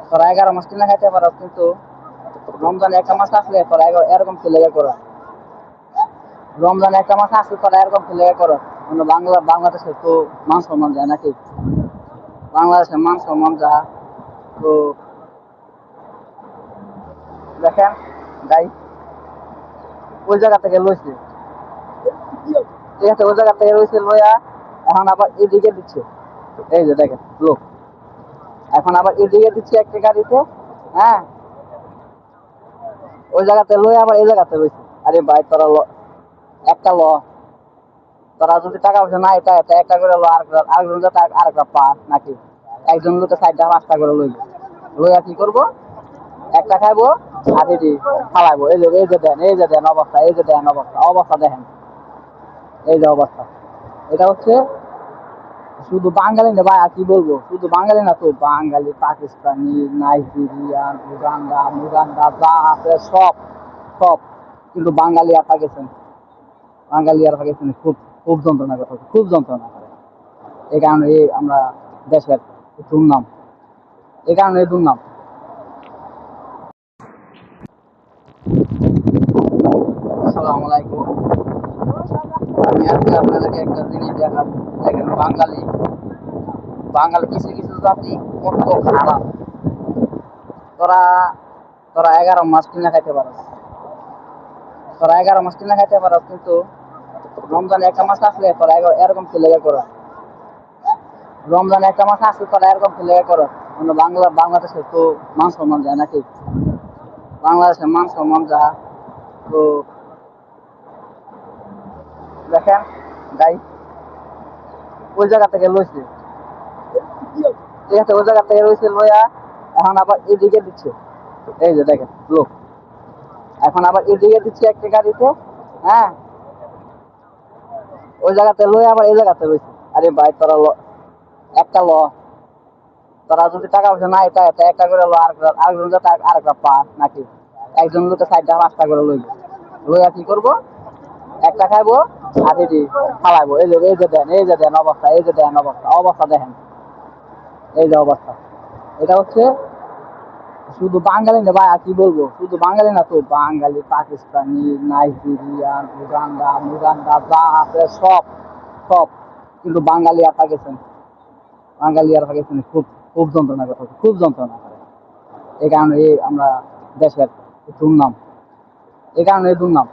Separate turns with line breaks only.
তোরা 11 মাস কিনা খাইতে পারো, কিন্তু রমজানে একটা মাস আসলে তোরা এরকম কি লেগে করো? রমজানে একটা মাস আসলে তোরা এরকম কি লেগে করো? মানে বাংলাদেশে তো মান সম্মান যায় নাকি? বাংলাদেশের মান সম্মান যা, তো দেখেন গাই ওই জায়গা থেকে লইছে, ঠিক আছে, ওই জায়গা থেকে লইছে লইয়া এখন আবার এদিকে দিচ্ছে। এই যে দেখেন লোক এখন আবার এদিকে দিচ্ছে একটা গাড়িতে। হ্যাঁ, ওই জায়গাতে লই আবার এই জায়গাতে লইছে। আরে ভাই তোরা একটা তোরা যদি টাকা পয়সা নাই এটা এটা একটা করে লো, আরেকজন যাতে আরেকটা পা নাকি? একজন লোকে 4টা 5টা করে লইবে, লইয়া কি করবো? একটা খাইবো আর এটি ফালাইবো। এই যে দেন অবস্থা, এই যে দেন অবস্থা, অবস্থা দেখেন, এই যে অবস্থা। এটা হচ্ছে শুধু বাঙালি না ভাই, আর কি বলবো, শুধু বাঙালি না তো, বাঙালি, পাকিস্তানি, নাইজেরিয়ান, মুগান্ডা যা আছে সব সব, কিন্তু বাঙালি আর পাকিস্তান, বাঙালি আর পাকিস্তানি খুব খুব যন্ত্রণা করে, খুব যন্ত্রণা করে। এই কারণে আমরা দেশের দুর্নাম, এই কারণে দুর্নাম। আসসালামু আলাইকুম। আমি আজকে আপনাদেরকে একটা জিনিস দেখাবো। দেখেন বাঙালি, বাঙালি কিছু কিছু জাতি কত খারাপ। তোরা তোরা 11 মাস কিনা খাইতে পারো, তোরা 11 মাস কিনা খাইতে পারো, কিন্তু রমজানে একটা মাস আসলে তোরা এরকম কি লেগে করো? রমজানে একটা মাস আসলে তোরা এরকম কি লেগে করো? মানে বাংলাদেশে তো মান সম্মান যায় নাকি? বাংলাদেশের মান সম্মান যা, তো দেখেন গাই ওই জায়গা থেকে লইছে, ঠিক আছে, ওই জায়গা থেকে লইছে লইয়া এখন আবার এদিকে দিচ্ছে। এই যে দেখেন লোক এখন আবার এদিকে দিচ্ছে একটা গাড়িতে। হ্যাঁ, ওই জায়গাতে লই আবার এই জায়গাতে লইছে। আরে ভাই তোরা একটা তোরা যদি টাকা পয়সা নাই এটা এটা একটা করে লো, আরেকজন যাতে আরেকটা পা নাকি? একজন লোকে 4টা 5টা করে লইবে, লইয়া কি করবো? একটা খাইবো আর এটি ফালাইবো। এই যে দেন অবস্থা, এই যে দেন অবস্থা, অবস্থা দেখেন, এই যে অবস্থা। এটা হচ্ছে শুধু বাঙালি না ভাই, আর কি বলবো, শুধু বাঙালি না তো, বাঙালি, পাকিস্তানি, নাইজেরিয়ান, মুগান্ডা যা আছে সব সব, কিন্তু বাঙালি আর পাকিস্তান, বাঙালি আর পাকিস্তানি খুব খুব যন্ত্রণা করে, খুব যন্ত্রণা করে। এই কারণে আমরা দেশের দুর্নাম, এই কারণে দুর্নাম।